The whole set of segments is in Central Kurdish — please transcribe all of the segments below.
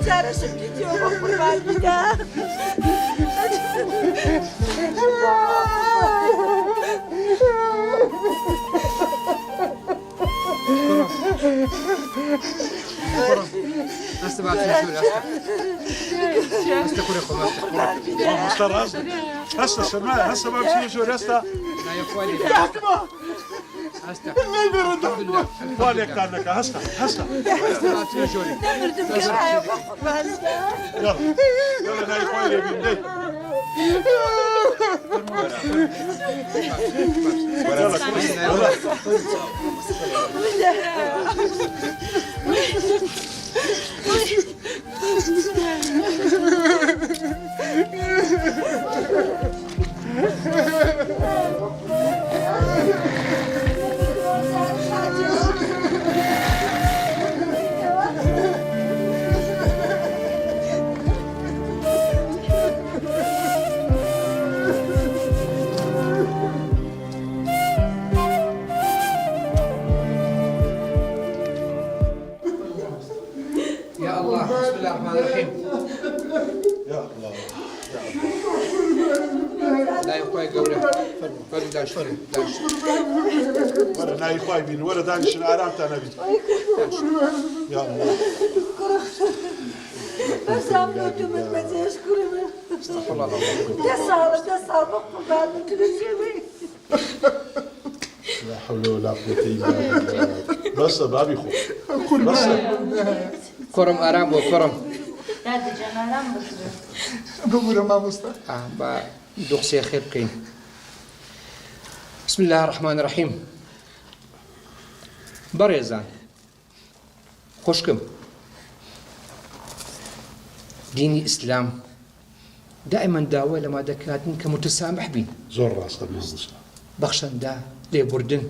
Çağrışıp gidiyor bu kurban bir daha. هسه بعد شو هسه كل يوم مستر هسه سمع هسه ما بصير شو هسه لا يا اخواني هسه الله يبرد فالك كانك هسه بعد شو يلا يلا ناي فالي بيدي يا الله بسم الله الرحمن الرحيم يا الله لا يا اخوي قوله فرد داش داش ورا ناي فاي بين ورا دانش الارام تاع نبي يا الله بس عملتوا من مزاج كل ما استغفر الله العظيم تصال بقربان تلسوي لا حول ولا قوة إلا بالله بس بابي خو بس كرم ارام وكرم هذا جمالان بصير بقول ما مستر با دوخسي خير كاين بسم الله الرحمن الرحيم بريزان خوشكم ديني اسلام دائما داوى لما دكاتن كمتسامح بين زور راس تمام مصطفى بخشن دا لي بردن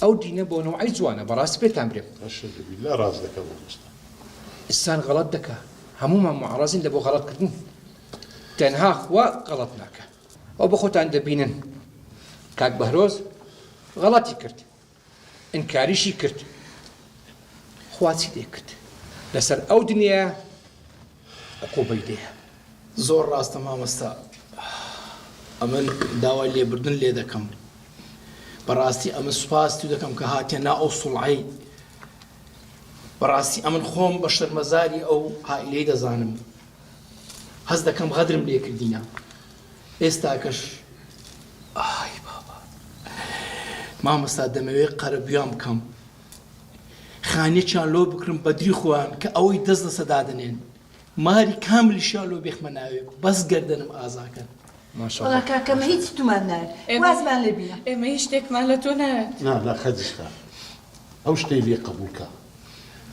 او دينا بو نوعي زوانه براس بيت امري اشهد بالله راس لك ابو مصطفى السان غلط دكا هموما معرضين لبو غلط كردن تنها وغلطناك وبخوت عند بينن كاك بهروز غلطي كرت انكاري شي كرت خواتي دي كرت لسر او دنيا عقوبه يديها زور راس تمام مستر امن داوای لێ بردن لێ دەکەم بەڕاستی ئەمن سوپاسی دەکەم کە هاتیە ئەو سوڵعەی بەڕاستی ئەمن خۆم بە شەرمەزاری ئەو عائیلەی دەزانم هەست دەکەم غەدرم لێ کردینە ئێستاکەش ئای بابا مامەستا دەمەوێت قەرەبیان بکەم خانێکیان لۆ بکڕم بەدری خۆیان کە ئەوەی دەست لە سەدادنێن ماری کاملیشیان لۆ بێخمە ناوێ بەس گەردەنم ئازاکەن ما شاء والله الله كاكا ما هيك تمنى وازمان لبيا ما يشتك مالتونا لا خدشها او شتي لي قبولك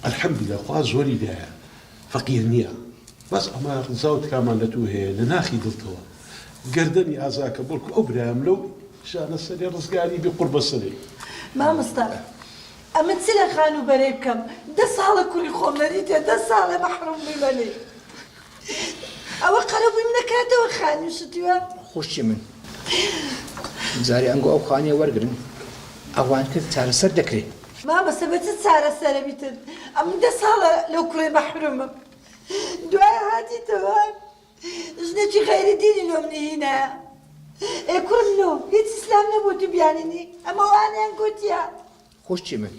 الحمد لله خواز زوري ده فقير نيا بس اما زاوت كمان لتوه لناخي دلتوا قردني ازاك بولك ابراهيم لو شان السنه رزقاني بقرب السنه ما مستر أما تسلا خانو بريبكم دس على كل خوم نريته دس على محروم بملي أو قربوا منك هذا وخانو شتوا خوشي من زاري انقو او خانيه ورقرن اوان كنت تار سر دكري ما بس بتتسارى سلامتن أما دس على لو كل محروم دعاء هاتي توان جنتي غير ديني لو من هنا إيه كل نو هيت إسلام نبوت بيانني أما وأنا قلت يا خوشي من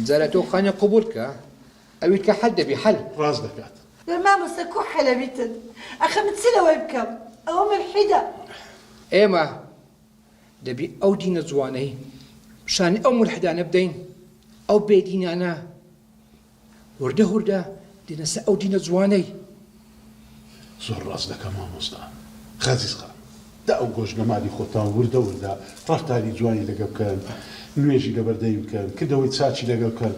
زاري تو خانيه قبولك اوي كحد بحل راس دكات ما مسكو حلبيتن أخمت سلا ويبكم أو من حدا ايما دبي او دين زواني شان او ملحدا نبدين او بيدين انا ورده دين او دين زواني زور راس دك ما مصطفى خازيس خان دا او جوج جمالي خوتان ورده رفتاري جواني لقب كان نوێژی لەبەردەی بکەن کردەوەی چاچی لەگەڵ بکەن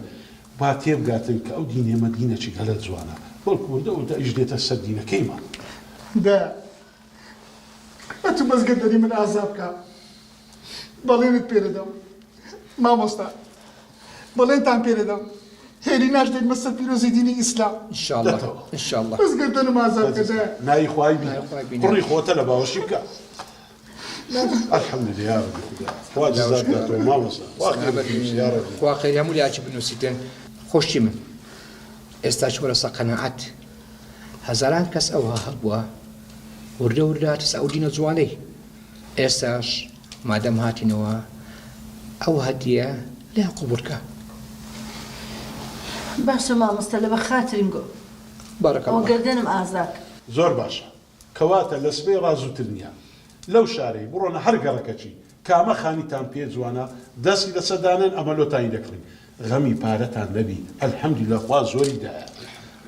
با تێبگاتن کە ئەو دینێ مەدینەی گەلە جوانە بەڵکو وردە ئیش دێتە سەر دینەکەیمان دا هەرچ بەزگەردەری من ئازا بکە بەڵێنت پێدەدەم مامۆستا بەڵێنتان پێدەدەم هێری ناش دێت مەسەر پیرۆزی دینی ئیسلام ان شاء الله ان شاء الله بەزگەردەنم ئازا بکەدە نای خوای بی نای خوای بینە. کوڕی خۆتە لە باوەشی بکە الحمد لله يا رب خدا خوا جزاك الله ما وصل واخر يا رب خوا خێری هەموو لاچ بنووسیتن خۆشی من ئێستاش وەرە قەنەعەت هەزاران کەس ئەوها هەبووە وردە وردە تەس ئەو دینە جوانەی ئێستاش مادەم هاتینەوە ئەو هەدیە لێیان قوبوڵ بکە باشە مامۆستا لە بە خاترین گۆ بارەکە ئەو الله گەردەنم ئازاک زۆر باشە کەواتە لە سبەی ڕازووتر نییە لەو شارەی بڕۆنە هەر گەڕەکەچی کامە خانیتان پێ جوانە دەستی لە سەدانن ئەمە لۆتانی دەکڕین غەمی پارەتان نەبی ئەلحەمدولیلا خوا زۆری دایە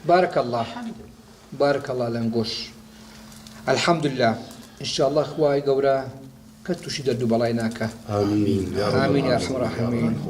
بارك الله بارك الله لنقوش الحمد لله ان شاء الله خواي قورا كتوشي دردو بلايناك آمين يا رب امين يا ارحم الراحمين